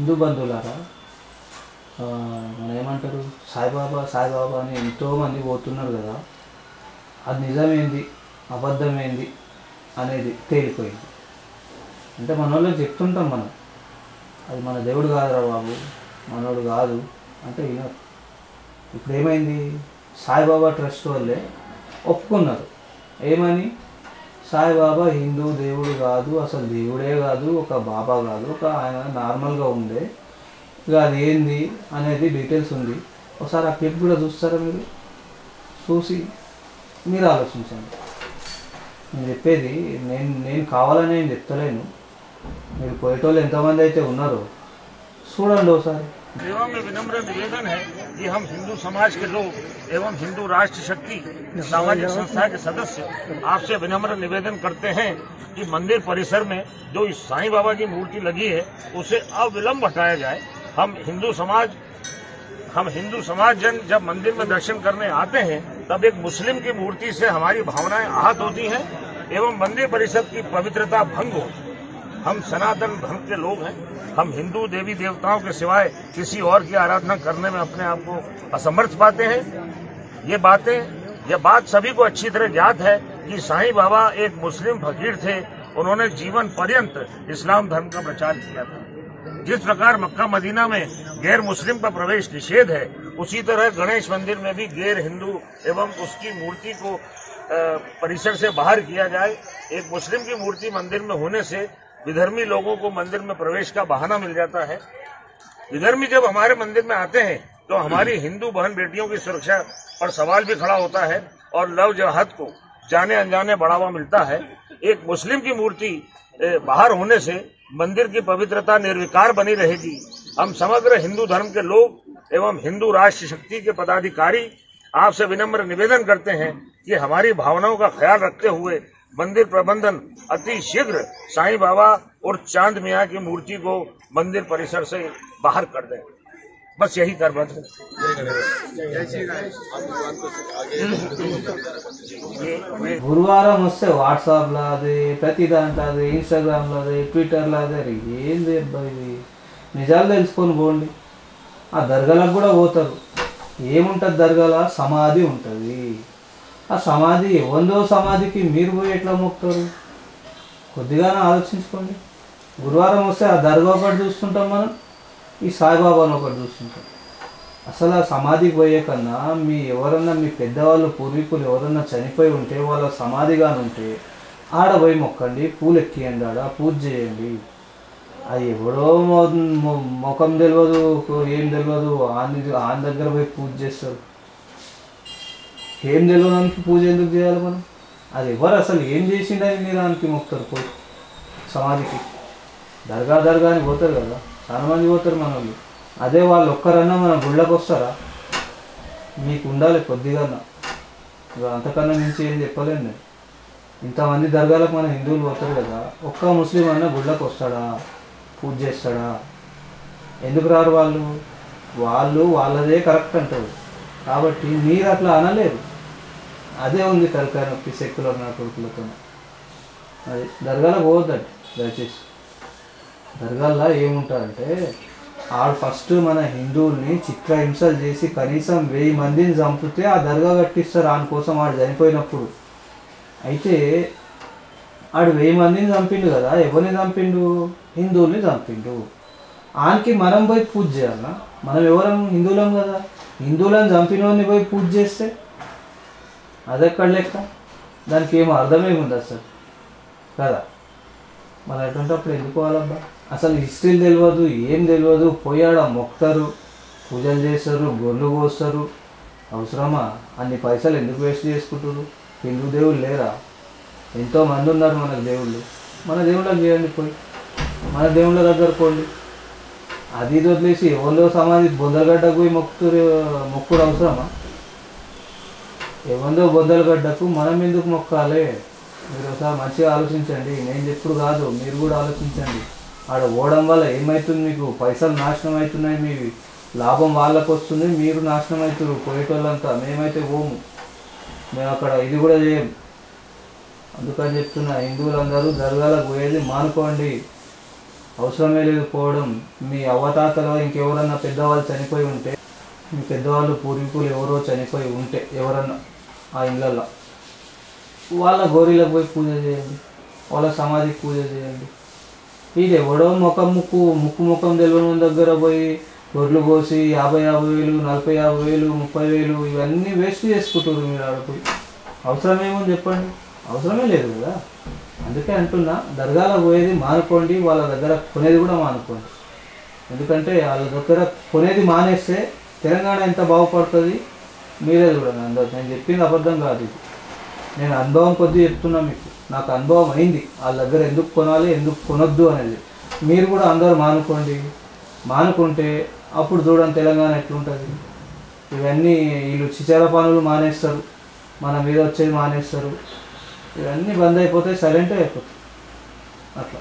హిందూ బంధువులారా, మన ఏమంటారు, సాయిబాబా సాయిబాబా అని ఎంతోమంది పోతున్నారు కదా, అది నిజమేంది అబద్ధమేంది అనేది తేలిపోయింది. అంటే మన వాళ్ళకి చెప్తుంటాం మనం, అది మన దేవుడు కాదురా బాబు, మనోడు కాదు అంటే వినరు. ఇప్పుడు ఏమైంది, సాయిబాబా ట్రస్ట్ వాళ్ళే ఒప్పుకున్నారు. ఏమని, సాయిబాబా హిందూ దేవుడు కాదు, అసలు దేవుడే కాదు, ఒక బాబా కాదు, ఒక ఆయన నార్మల్గా ఉండే, ఇక అది ఏంది అనేది డీటెయిల్స్ ఉంది. ఒకసారి ఆ క్లిప్ కూడా చూస్తారా మీరు? చూసి మీరు ఆలోచించండి. నేను చెప్పేది నేను కావాలని నేను చెప్తలేను. మీరు పోయేటోళ్ళు ఎంతమంది అయితే ఉన్నారో చూడండి ఒకసారి. सेवा में विनम्र निवेदन है कि हम हिंदू समाज के लोग एवं हिंदू राष्ट्र शक्ति सामाजिक संस्था के सदस्य आपसे विनम्र निवेदन करते हैं कि मंदिर परिसर में जो इस साईं बाबा की मूर्ति लगी है उसे अविलंब हटाया जाए। हम हिंदू समाज जन जब मंदिर में दर्शन करने आते हैं तब एक मुस्लिम की मूर्ति से हमारी भावनाएं आहत होती हैं एवं मंदिर परिसर की पवित्रता भंग होती है। हम सनातन धर्म के लोग हैं। हम हिंदू देवी देवताओं के सिवाय किसी और की आराधना करने में अपने आप को असमर्थ पाते हैं। ये बात सभी को अच्छी तरह ज्ञात है कि साईं बाबा एक मुस्लिम फकीर थे। उन्होंने जीवन पर्यंत इस्लाम धर्म का प्रचार किया था। जिस प्रकार मक्का मदीना में गैर मुस्लिम का प्रवेश निषेध है, उसी तरह गणेश मंदिर में भी गैर हिंदू एवं उसकी मूर्ति को परिसर से बाहर किया जाए। एक मुस्लिम की मूर्ति मंदिर में होने से विधर्मी लोगों को मंदिर में प्रवेश का बहाना मिल जाता है। विधर्मी जब हमारे मंदिर में आते हैं तो हमारी हिंदू बहन बेटियों की सुरक्षा पर सवाल भी खड़ा होता है और लव जिहाद को जाने अनजाने बढ़ावा मिलता है। एक मुस्लिम की मूर्ति बाहर होने से मंदिर की पवित्रता निर्विकार बनी रहेगी। हम समग्र हिंदू धर्म के लोग एवं हिंदू राष्ट्र शक्ति के पदाधिकारी आपसे विनम्र निवेदन करते हैं कि हमारी भावनाओं का ख्याल रखते हुए मंदिर प्रबंधन अति शीघ्र साईं बाबा और चांद मियाँ की मूर्ति को मंदिर परिसर से बाहर कर दें। बस यही कर बात है। గురువారం వస్తే వాట్సాప్లో అది, ప్రతి దాంట్లో అది, ఇన్స్టాగ్రామ్లో అది, ట్విట్టర్లో అది, ఏంది ఇది? నిజాలు తెలుసుకొని పోండి. ఆ దర్గాలకు కూడా పోతారు. ఏముంటుంది దర్గాల? సమాధి ఉంటుంది. ఆ సమాధి ఎవరిదో సమాధికి మీరు పోయి ఎట్లా మొక్కుతారు? కొద్దిగానే ఆలోచించుకోండి. గురువారం వస్తే ఆ దర్గా ఒకటి చూస్తుంటాం మనం, ఈ సాయిబాబాను ఒకటి చూస్తుంటాం. అసలు ఆ సమాధికి పోయే కన్నా ఎవరన్నా మీ పెద్దవాళ్ళు పూర్వీకులు ఎవరన్నా చనిపోయి ఉంటే వాళ్ళ సమాధిగాని ఉంటే ఆడ పోయి మొక్కండి, పూలు ఎక్కియండి, ఆడ పూజ చేయండి. అది ఎవడో ముఖం తెలియదు, ఏం తెలియదు, ఆన్ దగ్గర పోయి పూజ చేస్తారు. ఏం తెలియడానికి పూజ ఎందుకు చేయాలి మనం? అది ఎవరు అసలు ఏం చేసిండని మీరు దానికి మొక్కుతారు పోయి సమాధికి? దర్గా అని పోతారు కదా, చాలా మంది పోతారు మన వాళ్ళు. అదే వాళ్ళు ఒక్కరన్నా మన గుళ్ళకి వస్తారా? మీకు ఉండాలి కొద్దిగా. అంతకన్నా మించి ఏం చెప్పలేను నేను. ఇంతమంది దర్గాలకు మన హిందువులు పోతారు కదా, ఒక్క ముస్లిం అన్న గుళ్ళకి వస్తాడా, పూజ చేస్తాడా? ఎందుకు రారు వాళ్ళు? వాళ్ళదే కరెక్ట్ అంటారు. కాబట్టి మీరు అట్లా అనలేరు. అదే ఉంది తలకాయ నొప్పి సెక్యులర్ నా కొడుకులతో. అది దర్గాలకు పోవద్దండి దయచేసి. దర్గాల్లో ఏముంటారంటే ఆడు ఫస్ట్ మన హిందువుల్ని చిత్రహింసలు చేసి కనీసం 1000 మందిని చంపితే ఆ దర్గా కట్టిస్తారు ఆయన కోసం. ఆడు చనిపోయినప్పుడు అయితే ఆడు 1000 మందిని చంపిండు కదా, ఎవరిని చంపిండు? హిందువుల్ని చంపిండు. ఆయనకి మనం పోయి పూజ చేయాలన్నా? మనం ఎవరం? హిందువులం కదా. హిందువులను చంపిన వాడిని పోయి పూజ చేస్తే అదెక్కడ లెక్క? దానికి ఏమో అర్థమేముంది అసలు కదా. మరి అటువంటిప్పుడు ఎందుకు పోవాలబ్బా? అసలు హిస్టరీలు తెలియదు, ఏం తెలియదు, పోయాడ మొక్కుతారు, పూజలు చేస్తారు, గొర్రెలు కోస్తారు. అవసరమా? అన్ని పైసలు ఎందుకు వేస్ట్ చేసుకుంటారు? హిందూ దేవుళ్ళు లేరా? ఎంతోమంది ఉన్నారు మనకు దేవుళ్ళు. మన దేవుళ్ళకి చేయండి పోయి, మన దేవుళ్ళ దగ్గర పోండి. అది ఇది వదిలేసి ఎవరిలో సమాధి బొందలగడ్డకు పోయి మొక్కుడు అవసరమా? ఎవరిదో బొందలగడ్డకు మనం ఎందుకు మొక్కాలి? మీరు ఒకసారి మంచిగా ఆలోచించండి. నేను చెప్పుడు కాదు, మీరు కూడా ఆలోచించండి. ఆడ పోవడం వల్ల ఏమవుతుంది? మీకు పైసలు నాశనం అవుతున్నాయి, మీ లాభం వాళ్ళకు వస్తుంది, మీరు నాశనం అవుతారు పోయేటోళ్ళంతా. మేమైతే పోము, మేము అక్కడ ఇది కూడా చేయం. అందుకని చెప్తున్నా, హిందువులందరూ దర్గాలకు పోయేది మానుకోండి. అవసరమే లేదు పోవడం. మీ అవ్వతాతలో ఇంకెవరన్నా పెద్దవాళ్ళు చనిపోయి ఉంటే, మీ పెద్దవాళ్ళు పూర్వీకులు ఎవరో చనిపోయి ఉంటే ఎవరన్నా ఆ ఇళ్ళల్లో, వాళ్ళ గోరీలకు పోయి పూజ చేయండి, వాళ్ళ సమాధికి పూజ చేయండి. ఇది ఎవడో ముఖం తెలియని దగ్గర పోయి గొర్రెలు కోసి 50,000, 40,000, 30,000 ఇవన్నీ వేస్ట్ చేసుకుంటారు మీరు ఆడపోయి. అవసరం ఏముంది చెప్పండి? అవసరమే లేదు కదా. అందుకే అంటున్నా, దర్గాలకు పోయేది మానుకోండి, వాళ్ళ దగ్గర కొనేది కూడా మానుకోండి. ఎందుకంటే వాళ్ళ దగ్గర కొనేది మానేస్తే తెలంగాణ ఎంత బాగుపడుతుంది మీరే చూడండి. అందరూ నేను చెప్పింది అబద్ధం కాదు, ఇది నేను అనుభవం కొద్దీ చెప్తున్నా మీకు. నాకు అనుభవం అయింది వాళ్ళ దగ్గర ఎందుకు కొనాలి ఎందుకు కొనొద్దు అనేది. మీరు కూడా అందరూ మానుకోండి. మానుకుంటే అప్పుడు చూడండి తెలంగాణ ఎట్లుంటుంది. ఇవన్నీ వీళ్ళు చిచార పనులు మానేస్తారు, మన మీద వచ్చేది మానేస్తారు, ఇవన్నీ బంద్ అయిపోతాయి, సైలెంట్ అయిపోతాయి అట్లా.